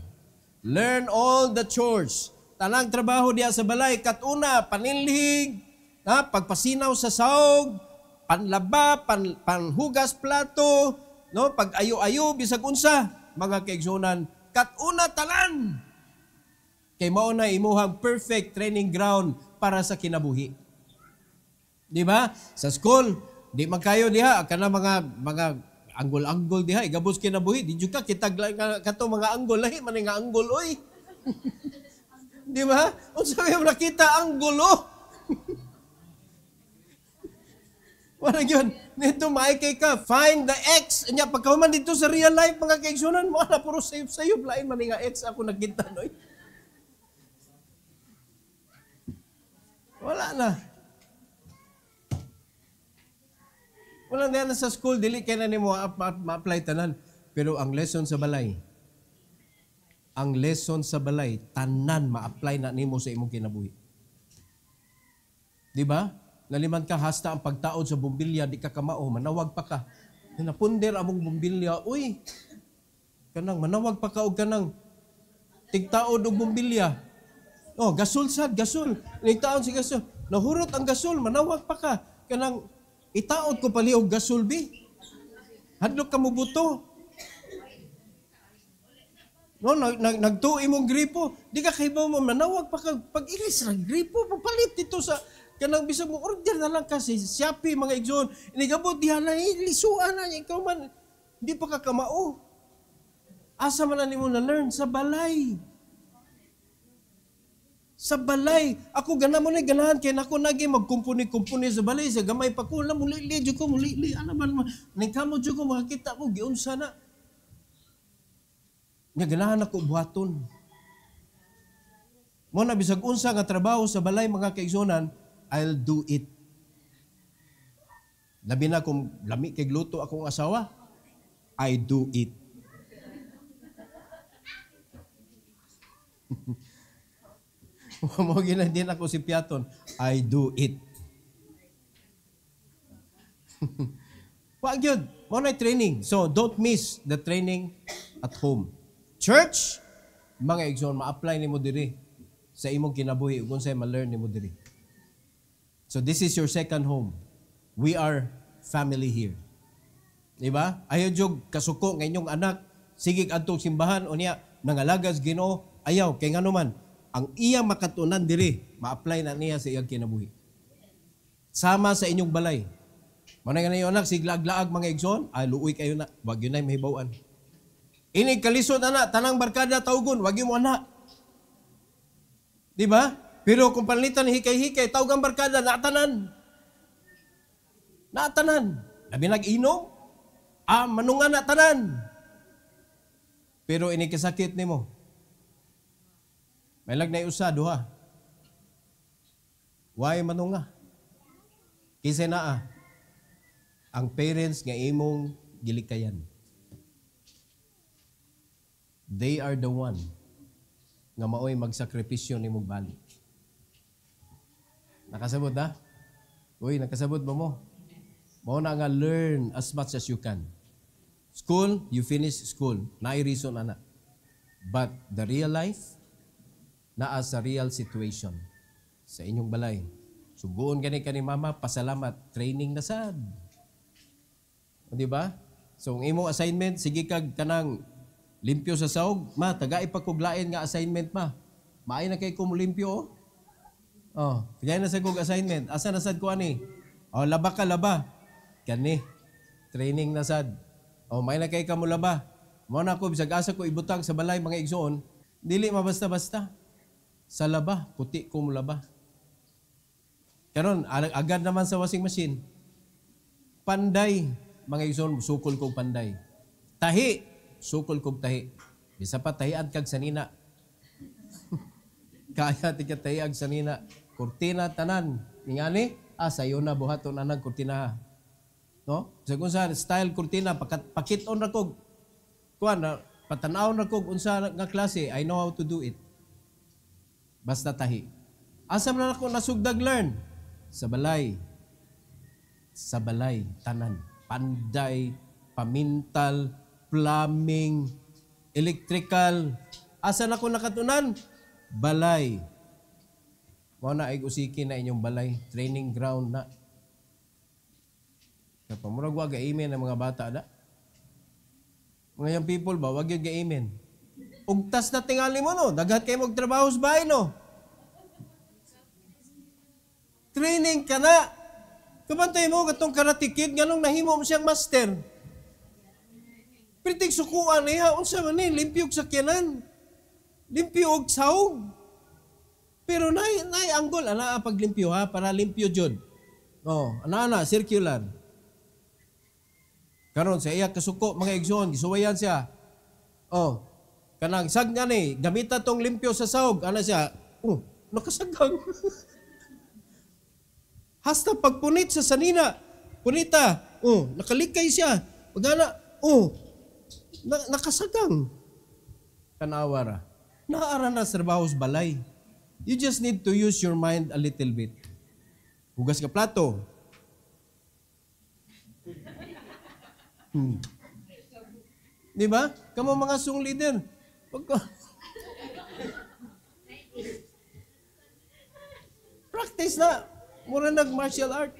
Speaker 1: Learn all the chores. Tanang trabaho diya sa balay. Katuna, paninlig, pagpasinaw sa saog, panlaba, panhugas plato, no, pag-ayo-ayo, bisag unsa, mga kaigsunan, katuna tanan. Kay mao na imuhang perfect training ground para sa kinabuhi. Di ba? Sa school, di man kayo diha, kana mga anggol-anggol diha, igabos kinabuhi, di juga kitag kato mga anggol, lahi man nga anggol, oy. Di ba? Unsa may nakita anggol, oh. Wala yun. Nito, maikay ka. Find the X. Nya, pagkahuman dito sa real life, mga kaigsunan mo, puro sayop-sayop. Lain man nga X ako nagkita, no? Wala na. Wala na sa school, dili kaya na ni mo ma-apply tanan. Pero ang lesson sa balay, tanan ma-apply na nimo sa imong kinabuhi. Di ba? Naliman ka hasta ang pagtaod sa bumbilya, di ka kamao, manawag pa ka. Napunder among bumbilya, uy, kanang manawag pa ka o kanang tigtaod o bumbilya. Oh, gasol sad, gasol. Nigtaon si gasol. Nahurot ang gasol, manawag pa ka. Kanang itaod ko pali og gasol, bi. Hadlok ka mo buto. No, nagtuo imong gripo. Di ka kaibaw mo, manawag pa ka. Pag-ilis ng gripo, papalit dito sa kanang bisag mo order na lang kasi Shopee mga igsoon. Inigabot diha na lisuan na ikaw man di pa ka kamao. Asa man nimo na learn sa balay. Sa balay. Ako gana mo na ganahan kay nako nagi magkumpuni-kumpuni sa balay sa gamay pa ko na muli jud ko muli. Ano man ningkamo jud ko makita mo giunsa na. Nga ganahan ako buhaton. Mo na bisag unsa nga trabaho sa balay mga kaigsunan, I'll do it. Labi na kung lami kay gluto akong asawa, I do it. Mo din ako si Piaton, I do it. Wag yun. Mo na training. So, don't miss the training at home. Church, mga igsoon, ma-apply ni mo diri sa imong kinabuhi kung sa'yo ma-learn ni mo diri. So, this is your second home. We are family here. Diba? Ayaw jog kasuko ng inyong anak, sigig adtong simbahan, o niya, nangalagas Ginoo, ayaw, kay nga naman, ang iya makatunan diri, ma-apply na niya sa iyang kinabuhi. Sama sa inyong balay. Manay nga na yung anak, siglaag-laag mga igsoon, ay luoy kayo na, wag yun na mahibawan. Inig kalisod na, tanang barkada tawgon, wag yun mo anak. Diba? Pero kung palitan hikay-hikay, tawag ang barkada, natanan. Natanan. Labi nag-inom, manungan natanan. Pero inikasakit ni mo. May lagnay usado ha. Why manunga? Kisay naa. Ang parents nga imong gilikayan. They are the one nga maoy magsakripisyo ni mong balik. Nakasabot ha? Uy, nakasabot ba mo? Mao na nga learn as much as you can. School, you finish school. Naay reason ana. But the real life, naa sa real situation. Sa inyong balay. Suguon gani ka ni mama, pasalamat. Training na sad. Di ba? So, ang imong assignment, sige kag kanang limpyo sa sahog. Ma, tagai pa kuglain nga assignment ma. Maay na kay kumulimpyo oh. Tagay na sa kog assignment. Asa na sad ko ani? Oh, laba ka, laba. Kani. Training na sad. Oh, may na kay ka mo laba. Mo na ko bisag asa ko ibutang sa balay mga igsoon, dili mabasta-basta. Sa laba, puti ko mo laba. Karon agad naman sa washing machine. Panday, mga igsoon, sukol kog panday. Tahi, sukol kog tahi. Bisa pa tahian kag sanina. Kaya tika tahiag sanina. Kurtina tanan. Ingani, sayo na buhaton anang kurtina. No? Sa kung sa style kurtina, pakiton na kog. Kuan, patanaw na kog unsa nga klase, I know how to do it. Basta tahi. Asam na ako nasugdag learn? Sa balay. Sa balay, tanan. Panday, pamintal, plumbing, electrical. Asa na ko nakatunan? Balay. Mo na ay usiki na inyong balay. Training ground na. Kapamurag wag ga-amen ang mga bata da. Mga young people ba, wag yung ga-amen. Ugtas na tingali mo no. Daghat kayo magtrabaho sa bahay no. Training ka na. Kabantay mo, katong karate kid, ganong nahimo mo siyang master. Pritig sukuan niya, unsa man ni, limpyog sakyanan. Limpyog sahog. Pero nay anggol, ana paglimpyo ha, para limpyo jud. Oh, ana circular. Karon sa iya kasuko mga igsoon, gisuwayan siya. Oh, kanang sag nga ni, gamita tong limpyo sa sahog, ana siya. Oh, nakasagang. Hasta pagpunit sa sanina, punita, oh, nakalikay siya. Pagana, oh, nakasagang. Kanawara. Naara na sa trabaho sa balay. You just need to use your mind a little bit. Hugas ka plato. Di ba? Kamu mga sung leader. Practice na. Mura nag-martial art.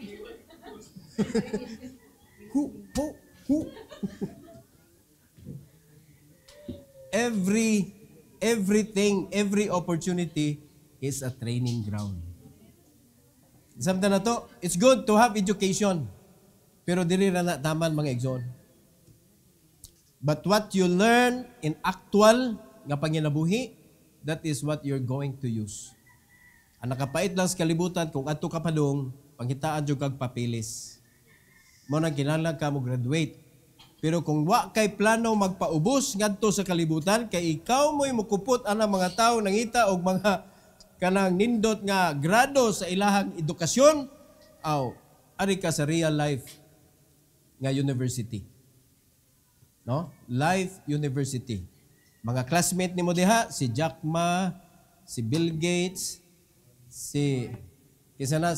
Speaker 1: Everything, every opportunity is a training ground. Samtang na to, it's good to have education. Pero dili ra na taman mga igsoon. But what you learn in actual nga panginabuhi, that is what you're going to use. Ang nakapait lang sa kalibutan, kung ato ka padung, panghitaan jud kag papeles. Mo nang kinahanglan ka mo graduate. Pero kung wa kay plano magpaubos ngadto sa kalibutan, kay ikaw mo'y mukupot anang mga tao nangita og mga kanang nindot nga grado sa ilahang edukasyon, ari ka sa real life nga university. No? Life University. Mga classmate ni mo diha, si Jack Ma, si Bill Gates, si kisa na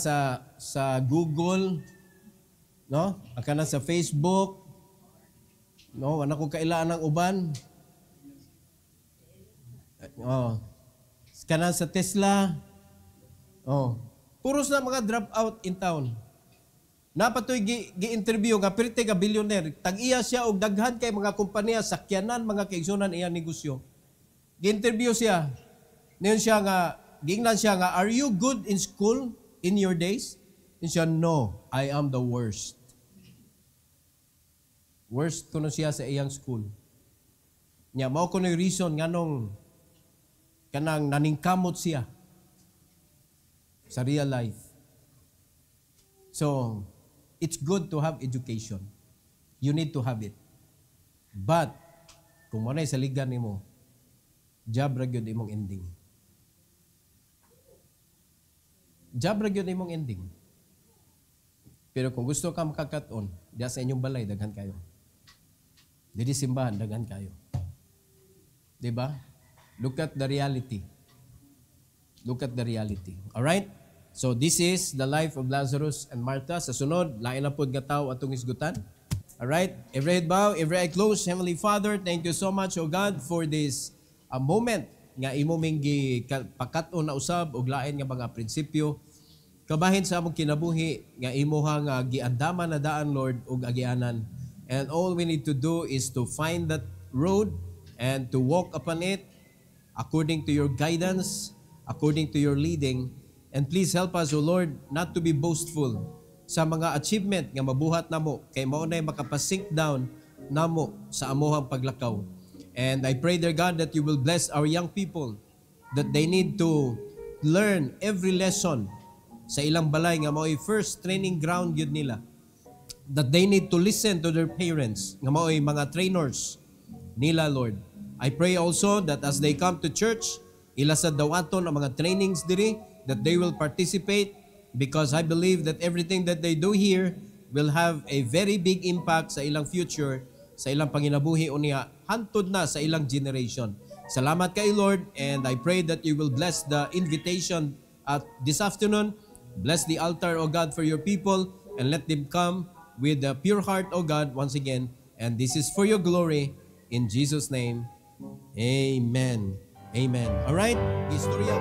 Speaker 1: sa Google, no? Aka na sa Facebook, no, wala ko kailaan ng uban. Oh. Kana sa Tesla. Oh. Puros na mga drop out in town. Napatoy gi-interview nga pirte ka billionaire. Tag-iya siya og daghan kay mga kompanya sakyanan, mga kaigsunan iya negosyo. Gi-interview siya. Niyon siya nga gingnan siya nga, "Are you good in school in your days?" And siya, "No, I am the worst." Worst kuno siya sa iyang school. Nya mao kuno yung reason nganong kanang naningkamot siya sa real life. So, it's good to have education. You need to have it. But kung mo na sa ligan nimo, job ra gyud imong ending. Job ra gyud imong ending. Pero kung gusto ka makakat-on, diya sa inyong balay daghan kayo. Dili simbahan, daghan kayo. Diba? Look at the reality. Look at the reality. Alright? So this is the life of Lazarus and Martha. Sa sunod, lain na po nga tao atong isgutan. Alright? Every head bow, every eye closed. Heavenly Father, thank you so much, O God, for this moment nga imo ming pakat-on na usab og lain nga mga prinsipyo. Kabahin sa among kinabuhi nga imuha nga giandaman na daan, Lord, ug agianan. And all we need to do is to find that road and to walk upon it according to your guidance, according to your leading. And please help us, O Lord, not to be boastful sa mga achievement nga mabuhat namo kay mao nay makapasink down namo sa amuhang paglakaw. And I pray, dear God, that you will bless our young people, that they need to learn every lesson sa ilang balay nga mao'y first training ground yun nila. That they need to listen to their parents, nga mao'y mga trainers nila, Lord. I pray also that as they come to church, ilasad daw aton ang mga trainings diri, that they will participate, because I believe that everything that they do here will have a very big impact sa ilang future, sa ilang panginabuhi unya, hantod na sa ilang generation. Salamat kay Lord, and I pray that you will bless the invitation at this afternoon. Bless the altar, O God, for your people, and let them come with a pure heart, O God, once again. And this is for your glory. In Jesus' name, amen. Amen. All right? Istorya